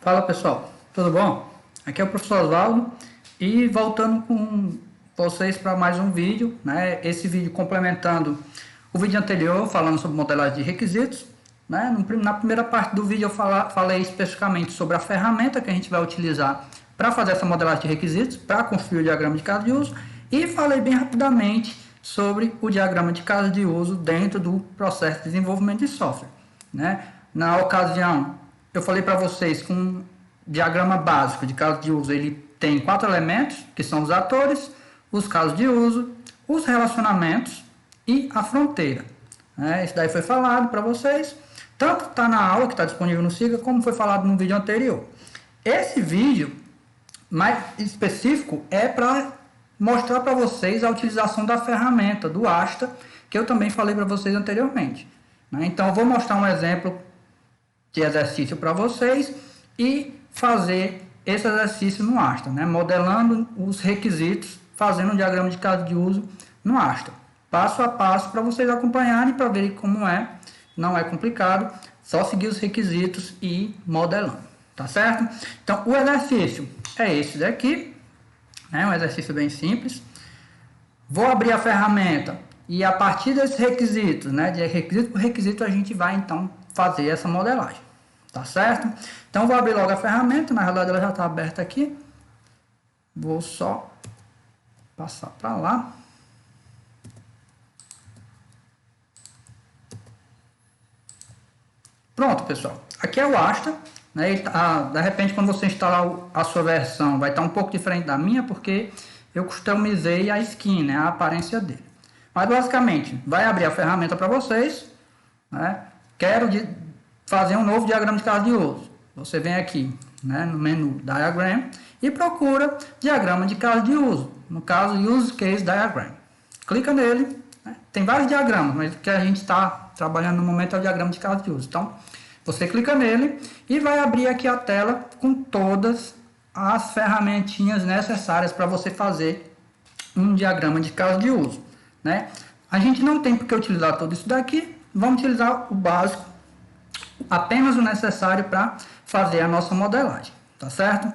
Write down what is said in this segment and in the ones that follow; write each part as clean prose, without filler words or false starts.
Fala pessoal, tudo bom? Aqui é o professor Osvaldo e voltando com vocês para mais um vídeo, né? Esse vídeo complementando o vídeo anterior, falando sobre modelagem de requisitos, né? Na primeira parte do vídeo eu falei especificamente sobre a ferramenta que a gente vai utilizar para fazer essa modelagem de requisitos, para construir o diagrama de caso de uso, e falei bem rapidamente sobre o diagrama de caso de uso dentro do processo de desenvolvimento de software, né? Na ocasião, eu falei para vocês que um diagrama básico de caso de uso, ele tem 4 elementos, que são os atores, os casos de uso, os relacionamentos e a fronteira. Isso daí foi falado para vocês, tanto está na aula que está disponível no SIGA, como foi falado no vídeo anterior. Esse vídeo mais específico é para mostrar para vocês a utilização da ferramenta do Asta, que eu também falei para vocês anteriormente. Então, eu vou mostrar um exemplo de exercício para vocês e fazer esse exercício no Asta, modelando os requisitos, fazendo um diagrama de caso de uso no Asta, passo a passo para vocês acompanharem para verem como é. Não é complicado, só seguir os requisitos e ir modelando, tá certo? Então o exercício é esse daqui, um exercício bem simples. Vou abrir a ferramenta e a partir desses requisitos, de requisito por requisito, a gente vai então fazer essa modelagem, tá certo? Então vou abrir logo a ferramenta, na realidade ela já está aberta aqui. Vou só passar para lá. Pronto, pessoal. Aqui é o Asta, de repente quando você instalar a sua versão vai estar um pouco diferente da minha, porque eu customizei a skin, a aparência dele. Mas basicamente, vai abrir a ferramenta para vocês, Quero fazer um novo diagrama de caso de uso. Você vem aqui, no menu Diagram e procura diagrama de caso de uso. No caso, Use Case Diagram. Clica nele. Tem vários diagramas, mas o que a gente está trabalhando no momento é o diagrama de caso de uso. Então, você clica nele e vai abrir aqui a tela com todas as ferramentinhas necessárias para você fazer um diagrama de caso de uso. A gente não tem por que utilizar tudo isso daqui. Vamos utilizar o básico, apenas o necessário para fazer a nossa modelagem, tá certo?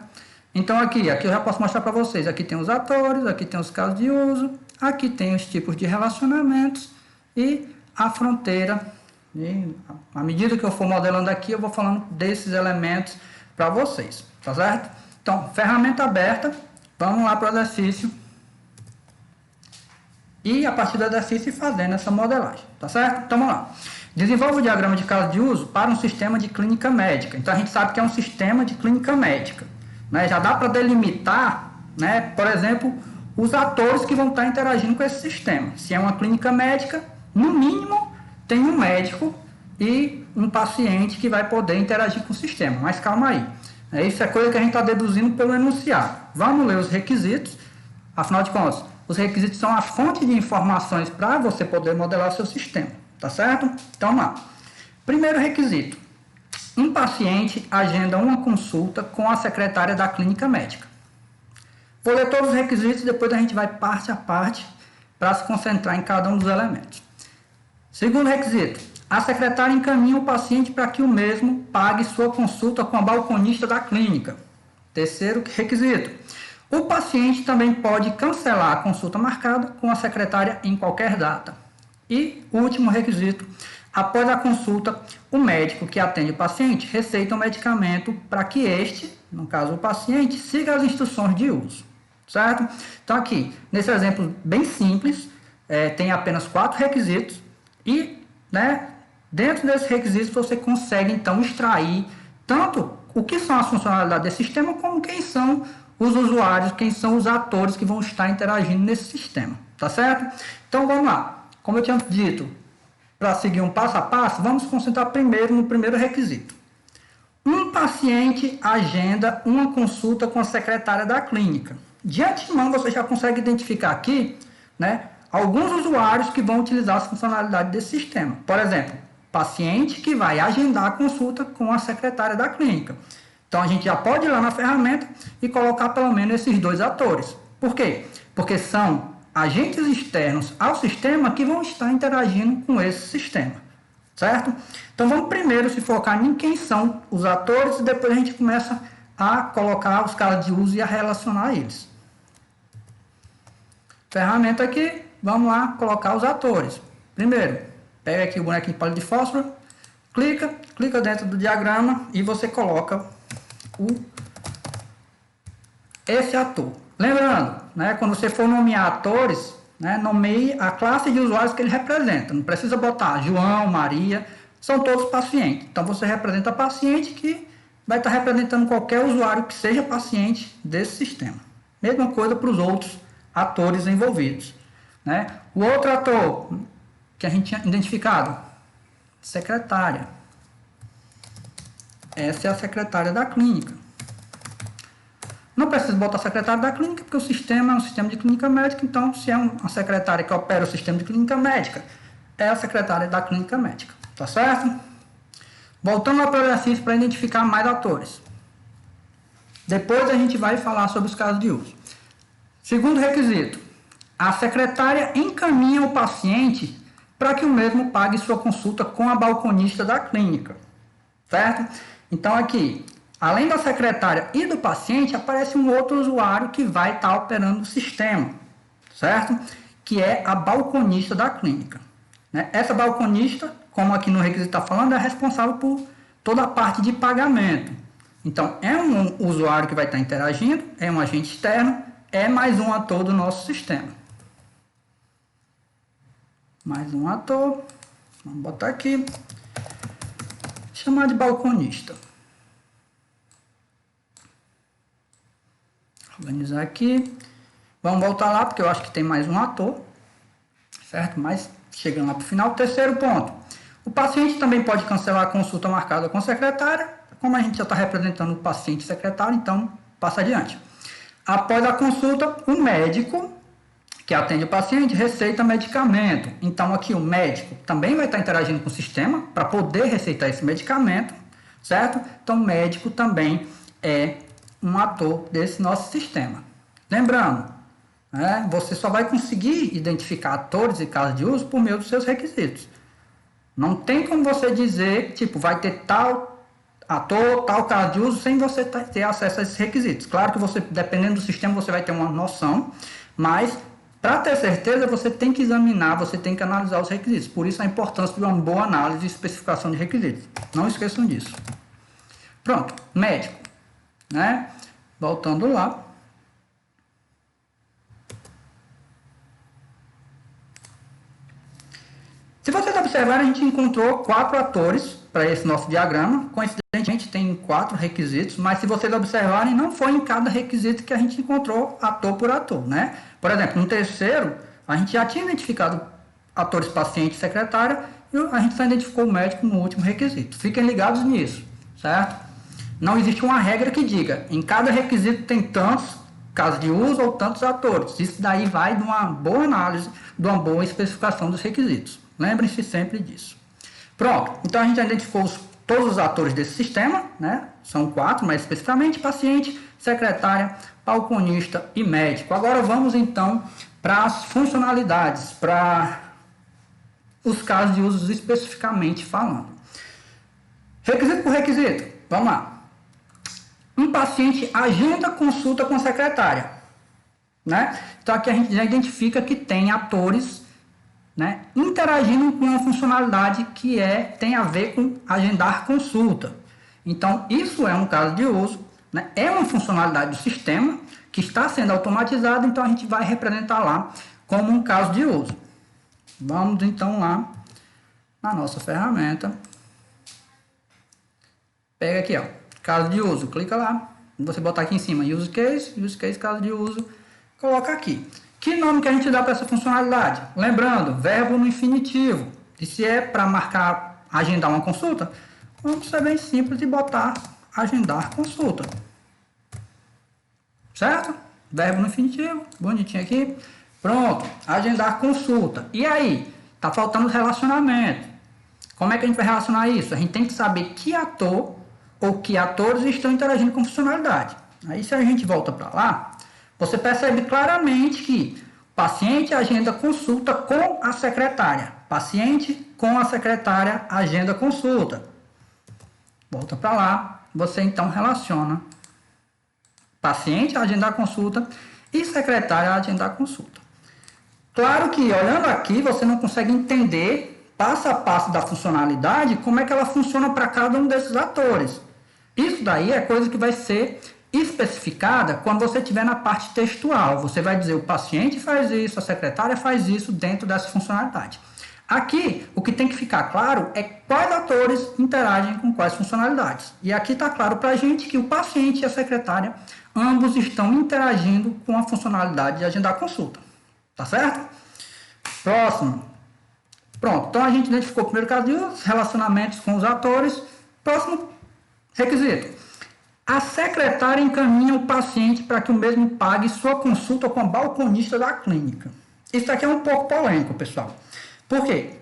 Então aqui eu já posso mostrar para vocês. Aqui tem os atores, aqui tem os casos de uso, aqui tem os tipos de relacionamentos e a fronteira. E à medida que eu for modelando aqui, eu vou falando desses elementos para vocês, tá certo? Então, ferramenta aberta, vamos lá para o exercício. E a partir do exercício fazendo essa modelagem, tá certo? Então vamos lá. Desenvolva o diagrama de caso de uso para um sistema de clínica médica. Então a gente sabe que é um sistema de clínica médica. Já dá para delimitar, por exemplo, os atores que vão estar interagindo com esse sistema. Se é uma clínica médica, no mínimo tem um médico e um paciente que vai poder interagir com o sistema. Mas calma aí. Isso é coisa que a gente está deduzindo pelo enunciado. Vamos ler os requisitos. Afinal de contas, os requisitos são a fonte de informações para você poder modelar o seu sistema, tá certo? Então, vamos lá. Primeiro requisito. Um paciente agenda uma consulta com a secretária da clínica médica. Vou ler todos os requisitos e depois a gente vai parte a parte para se concentrar em cada um dos elementos. Segundo requisito. A secretária encaminha o paciente para que o mesmo pague sua consulta com a balconista da clínica. Terceiro requisito. O paciente também pode cancelar a consulta marcada com a secretária em qualquer data. E último requisito, após a consulta, o médico que atende o paciente receita o medicamento para que este, no caso o paciente, siga as instruções de uso. Certo? Então aqui, nesse exemplo bem simples, tem apenas 4 requisitos e, dentro desses requisitos você consegue então extrair tanto o que são as funcionalidades desse sistema, como quem são os usuários, quem são os atores que vão estar interagindo nesse sistema, tá certo? Então vamos lá, como eu tinha dito, para seguir um passo a passo, vamos nos concentrar primeiro no primeiro requisito. Um paciente agenda uma consulta com a secretária da clínica. De antemão você já consegue identificar aqui, alguns usuários que vão utilizar as funcionalidades desse sistema. Por exemplo, paciente que vai agendar a consulta com a secretária da clínica. Então, a gente já pode ir lá na ferramenta e colocar pelo menos esses 2 atores. Por quê? Porque são agentes externos ao sistema que vão estar interagindo com esse sistema. certo? Então vamos primeiro se focar em quem são os atores e depois a gente começa a colocar os casos de uso e a relacionar eles. Ferramenta aqui, vamos lá colocar os atores. Primeiro, pega aqui o bonequinho de palito de fósforo, clica dentro do diagrama e você coloca esse ator. Lembrando, né, quando você for nomear atores, né, nomeie a classe de usuários que ele representa. Não precisa botar João, Maria, são todos pacientes. Então você representa paciente que vai estar representando qualquer usuário que seja paciente desse sistema. Mesma coisa para os outros atores envolvidos. Né? O outro ator que a gente tinha identificado, secretária. Essa é a secretária da clínica. Não precisa botar secretária da clínica, porque o sistema é um sistema de clínica médica, então se é uma secretária que opera o sistema de clínica médica, é a secretária da clínica médica. Tá certo? Voltando lá para o exercício para identificar mais atores. Depois a gente vai falar sobre os casos de uso. Segundo requisito, a secretária encaminha o paciente para que o mesmo pague sua consulta com a balconista da clínica. Certo? Então aqui, além da secretária e do paciente, aparece um outro usuário que vai estar operando o sistema. Certo? Que é a balconista da clínica. Essa balconista, como aqui no requisito está falando, é responsável por toda a parte de pagamento. Então, é um usuário que vai estar interagindo, é um agente externo, é mais um ator do nosso sistema. Mais um ator, vamos botar aqui, chamar de balconista. Organizar aqui, vamos voltar lá, porque eu acho que tem mais um ator, certo? Mas chegando lá para o final, terceiro ponto. O paciente também pode cancelar a consulta marcada com a secretária, como a gente já está representando o paciente e secretário, então passa adiante. Após a consulta, o médico que atende o paciente receita medicamento. Então aqui o médico também vai estar interagindo com o sistema para poder receitar esse medicamento, certo? Então o médico também é um ator desse nosso sistema. Lembrando, você só vai conseguir identificar atores e casos de uso por meio dos seus requisitos. Não tem como você dizer, tipo, vai ter tal ator, tal caso de uso, sem você ter acesso a esses requisitos. Claro que você, dependendo do sistema, você vai ter uma noção, mas para ter certeza, você tem que examinar, você tem que analisar os requisitos. Por isso a importância de uma boa análise e especificação de requisitos. Não esqueçam disso. Pronto, médico. Voltando lá. Se vocês observarem, a gente encontrou 4 atores para esse nosso diagrama. Coincidentemente, tem 4 requisitos, mas se vocês observarem, não foi em cada requisito que a gente encontrou ator por ator, né? Por exemplo, no terceiro, a gente já tinha identificado atores paciente e secretária, e a gente só identificou o médico no último requisito. Fiquem ligados nisso, certo? Não existe uma regra que diga, em cada requisito tem tantos casos de uso ou tantos atores. Isso daí vai de uma boa análise, de uma boa especificação dos requisitos. Lembrem-se sempre disso. Pronto, então a gente já identificou todos os atores desse sistema, né? São 4, mais especificamente, paciente, secretária, balconista e médico. Agora vamos então para as funcionalidades, para os casos de uso especificamente falando. Requisito por requisito, vamos lá. Um paciente agenda consulta com a secretária, né? Então aqui a gente já identifica que tem atores, né, interagindo com uma funcionalidade que tem a ver com agendar consulta. Então, isso é um caso de uso, né, é uma funcionalidade do sistema que está sendo automatizada, então a gente vai representar lá como um caso de uso. Vamos então lá na nossa ferramenta. Pega aqui, ó, caso de uso, clica lá, você botar aqui em cima use case, caso de uso, coloca aqui. Que nome que a gente dá para essa funcionalidade? Lembrando, verbo no infinitivo. E se é para marcar, agendar uma consulta, vamos ser bem simples e botar agendar consulta. Certo? Verbo no infinitivo, bonitinho aqui. Pronto, agendar consulta. E aí? Tá faltando relacionamento. Como é que a gente vai relacionar isso? A gente tem que saber que ator ou que atores estão interagindo com a funcionalidade. Aí se a gente volta para lá, você percebe claramente que o paciente agenda consulta com a secretária. paciente com a secretária agenda consulta. Volta para lá, você então relaciona paciente a agendar consulta e secretária a agendar consulta. Claro que olhando aqui você não consegue entender passo a passo da funcionalidade como é que ela funciona para cada um desses atores. Isso daí é coisa que vai ser especificada quando você estiver na parte textual. Você vai dizer o paciente faz isso, a secretária faz isso dentro dessa funcionalidade. Aqui, o que tem que ficar claro é quais atores interagem com quais funcionalidades. E aqui está claro para a gente que o paciente e a secretária, ambos estão interagindo com a funcionalidade de agendar consulta. Tá certo? Próximo. Pronto, então a gente identificou o primeiro caso de uso, relacionamentos com os atores. Próximo requisito. A secretária encaminha o paciente para que o mesmo pague sua consulta com a balconista da clínica. Isso aqui é um pouco polêmico, pessoal. Por quê?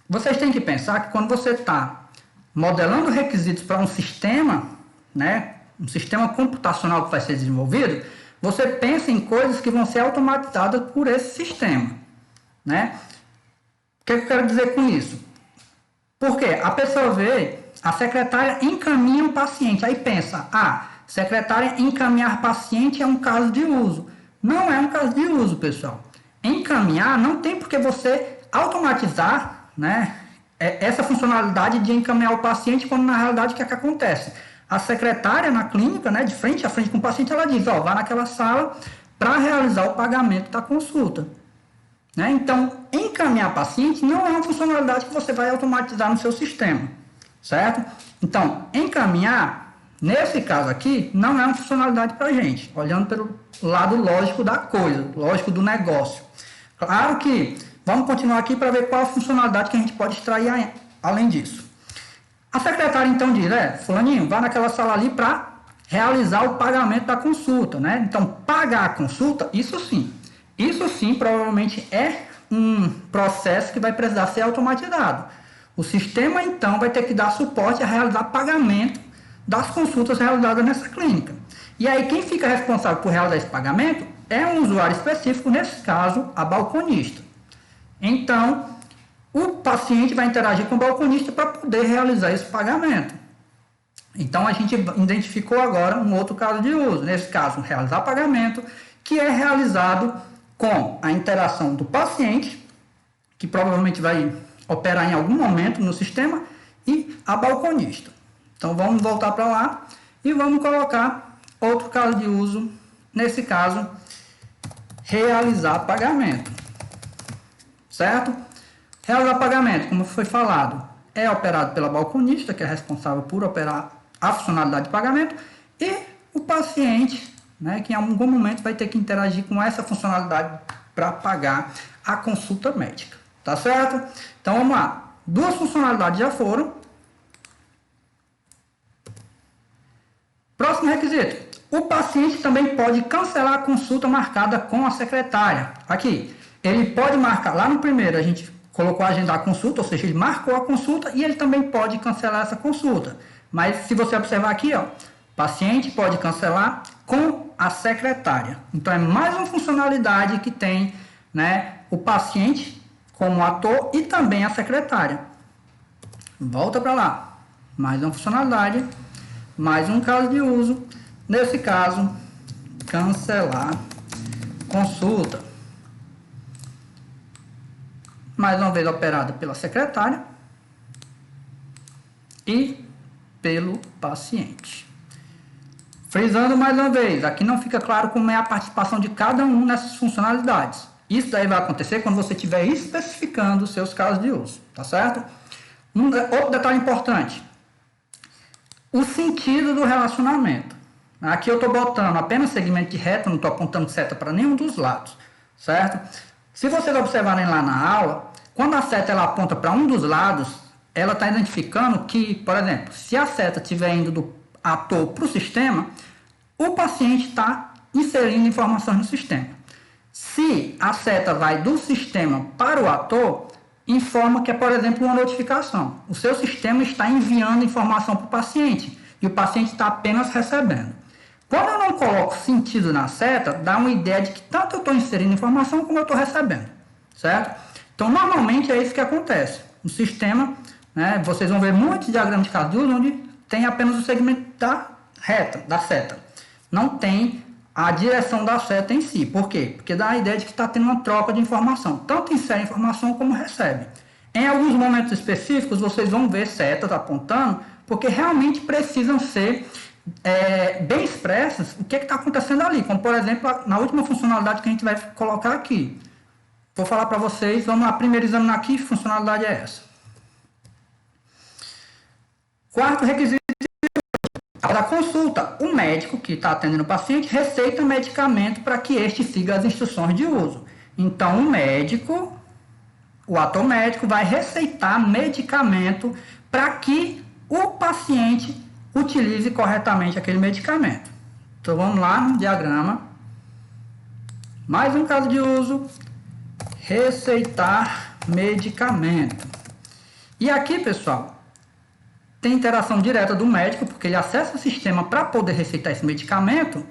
Vocês têm que pensar que quando você está modelando requisitos para um sistema, né, um sistema computacional que vai ser desenvolvido, você pensa em coisas que vão ser automatizadas por esse sistema, né? O que eu quero dizer com isso? Porque a pessoa vê, a secretária encaminha o paciente, aí pensa, secretária encaminhar paciente é um caso de uso. Não é um caso de uso, pessoal. Encaminhar não tem porque você automatizar, né, essa funcionalidade de encaminhar o paciente, quando na realidade o que é que acontece? A secretária na clínica, né, de frente a frente com o paciente, ela diz, vá naquela sala para realizar o pagamento da consulta. Né? Então, encaminhar paciente não é uma funcionalidade que você vai automatizar no seu sistema, certo? Então, encaminhar, nesse caso aqui, não é uma funcionalidade para a gente, olhando pelo lado lógico da coisa, lógico do negócio. Claro que, vamos continuar aqui para ver qual a funcionalidade que a gente pode extrair além disso. A secretária então diz, fulaninho, vá naquela sala ali para realizar o pagamento da consulta, né? Então, pagar a consulta, isso sim, provavelmente é um processo que vai precisar ser automatizado. O sistema, então, vai ter que dar suporte a realizar pagamento das consultas realizadas nessa clínica. E aí, quem fica responsável por realizar esse pagamento é um usuário específico, nesse caso, a balconista. Então, o paciente vai interagir com o balconista para poder realizar esse pagamento. Então, a gente identificou agora um outro caso de uso. Nesse caso, realizar pagamento, que é realizado com a interação do paciente, que provavelmente vai operar em algum momento no sistema, e a balconista. Então, vamos voltar para lá e vamos colocar outro caso de uso, nesse caso, realizar pagamento. Certo? Realizar pagamento, como foi falado, é operado pela balconista, que é responsável por operar a funcionalidade de pagamento, e o paciente, né, que em algum momento vai ter que interagir com essa funcionalidade para pagar a consulta médica. Tá certo? Então vamos lá. Duas funcionalidades já foram. Próximo requisito. O paciente também pode cancelar a consulta marcada com a secretária. Aqui, ele pode marcar, lá no primeiro a gente colocou agendar a consulta, ou seja, ele marcou a consulta e ele também pode cancelar essa consulta. Mas se você observar aqui, paciente pode cancelar com a secretária. Então, é mais uma funcionalidade que tem, né, o paciente como ator e também a secretária. Volta para lá. Mais uma funcionalidade, mais um caso de uso. Nesse caso, cancelar consulta. Mais uma vez operada pela secretária e pelo paciente. Frisando mais uma vez, aqui não fica claro como é a participação de cada um nessas funcionalidades. Isso daí vai acontecer quando você estiver especificando os seus casos de uso, tá certo? Outro detalhe importante, o sentido do relacionamento. Aqui eu estou botando apenas segmento de reta, não estou apontando seta para nenhum dos lados, certo? Se vocês observarem lá na aula, quando a seta ela aponta para um dos lados, ela está identificando que, por exemplo, se a seta estiver indo do ator para o sistema, o paciente está inserindo informações no sistema. Se a seta vai do sistema para o ator, informa que é, por exemplo, uma notificação. O seu sistema está enviando informação para o paciente e o paciente está apenas recebendo. Quando eu não coloco sentido na seta, dá uma ideia de que tanto eu estou inserindo informação como eu estou recebendo, certo? Então, normalmente é isso que acontece. No sistema, né, vocês vão ver muitos diagramas de caso de uso onde tem apenas o segmento da reta, da seta. Não tem a direção da seta em si. Por quê? Porque dá a ideia de que está tendo uma troca de informação. Tanto insere informação como recebe. Em alguns momentos específicos, vocês vão ver setas apontando, porque realmente precisam ser bem expressas o que está acontecendo ali. Como, por exemplo, na última funcionalidade que a gente vai colocar aqui. Vou falar para vocês, vamos lá primeiro examinar aqui, que funcionalidade é essa. Quarto requisito da consulta. O médico que está atendendo o paciente receita medicamento para que este siga as instruções de uso. Então, o ator médico vai receitar medicamento para que o paciente utilize corretamente aquele medicamento. Então, vamos lá no diagrama. Mais um caso de uso. Receitar medicamento. E aqui, pessoal, tem interação direta do médico, porque ele acessa o sistema para poder receitar esse medicamento,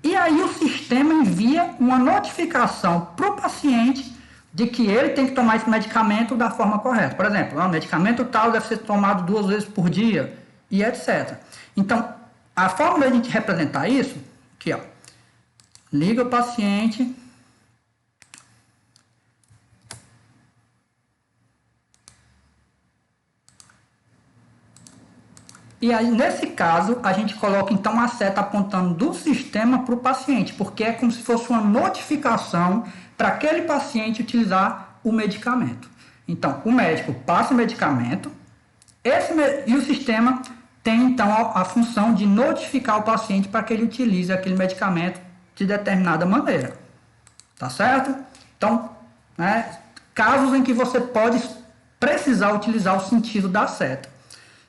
e aí o sistema envia uma notificação para o paciente de que ele tem que tomar esse medicamento da forma correta. Por exemplo, o medicamento tal deve ser tomado 2 vezes por dia, e etc. Então, a forma da gente representar isso, aqui ó, liga o paciente, e aí, nesse caso, a gente coloca então a seta apontando do sistema para o paciente, porque é como se fosse uma notificação para aquele paciente utilizar o medicamento. Então, o médico passa o medicamento, e o sistema tem então a função de notificar o paciente para que ele utilize aquele medicamento de determinada maneira. Tá certo? Então, né, casos em que você pode precisar utilizar o sentido da seta.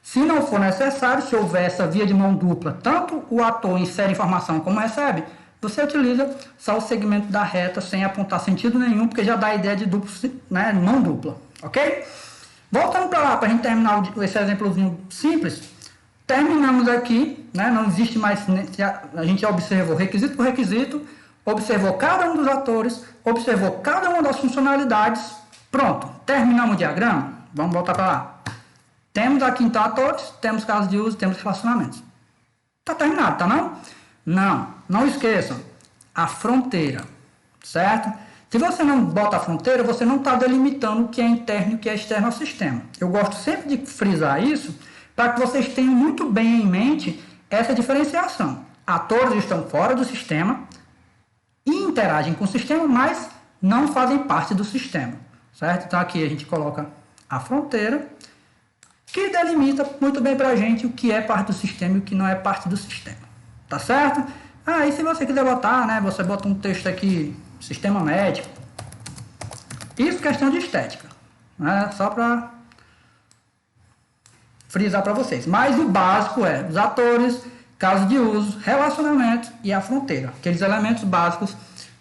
Se não for necessário, se houver essa via de mão dupla, tanto o ator insere informação como recebe, você utiliza só o segmento da reta sem apontar sentido nenhum, porque já dá a ideia de duplo, né, mão dupla, ok? Voltando para lá, para a gente terminar esse exemplozinho simples, terminamos aqui, né, não existe mais, a gente já observou requisito por requisito, observou cada um dos atores, observou cada uma das funcionalidades, pronto, terminamos o diagrama, vamos voltar para lá. Temos aqui então atores, temos casos de uso, temos relacionamentos. Está terminado, tá não? Não, não esqueçam. A fronteira, certo? Se você não bota a fronteira, você não está delimitando o que é interno e o que é externo ao sistema. Eu gosto sempre de frisar isso, para que vocês tenham muito bem em mente essa diferenciação. Atores estão fora do sistema e interagem com o sistema, mas não fazem parte do sistema, certo? Então aqui a gente coloca a fronteira, que delimita muito bem para a gente o que é parte do sistema e o que não é parte do sistema. Tá certo? E se você quiser botar, né, você bota um texto aqui, sistema médico. Isso questão de estética, né, só para frisar para vocês. Mas o básico é os atores, caso de uso, relacionamento e a fronteira. Aqueles elementos básicos,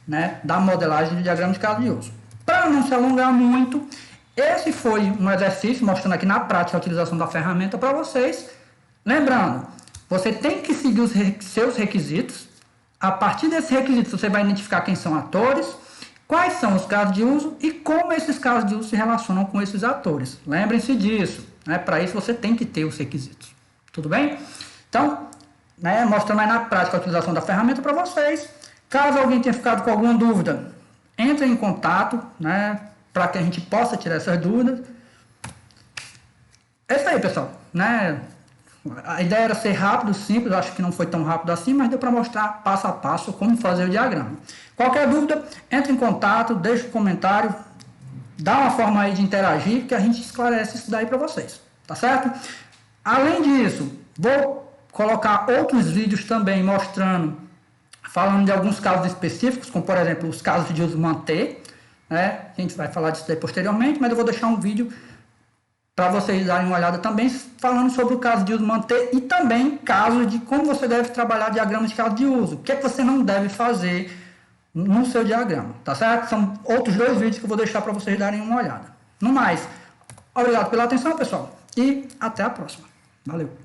né, da modelagem do diagrama de caso de uso. Para não se alongar muito, esse foi um exercício mostrando aqui na prática a utilização da ferramenta para vocês. Lembrando, você tem que seguir os seus requisitos. A partir desses requisitos, você vai identificar quem são atores, quais são os casos de uso e como esses casos de uso se relacionam com esses atores. Lembrem-se disso, né? Para isso, você tem que ter os requisitos. Tudo bem? Então, né, mostrando aí na prática a utilização da ferramenta para vocês. Caso alguém tenha ficado com alguma dúvida, entre em contato, né, para que a gente possa tirar essas dúvidas. É isso aí, pessoal, né? A ideia era ser rápido, simples, acho que não foi tão rápido assim, mas deu para mostrar passo a passo como fazer o diagrama. Qualquer dúvida, entre em contato, deixa um comentário, dá uma forma aí de interagir, que a gente esclarece isso daí para vocês, tá certo? Além disso, vou colocar outros vídeos também mostrando, falando de alguns casos específicos, como por exemplo os casos de uso manter, né? A gente vai falar disso daí posteriormente, mas eu vou deixar um vídeo para vocês darem uma olhada também, falando sobre o caso de uso manter e também casos de como você deve trabalhar diagramas de caso de uso. O que é que você não deve fazer no seu diagrama, tá certo? São outros 2 vídeos que eu vou deixar para vocês darem uma olhada. No mais, obrigado pela atenção, pessoal, e até a próxima. Valeu!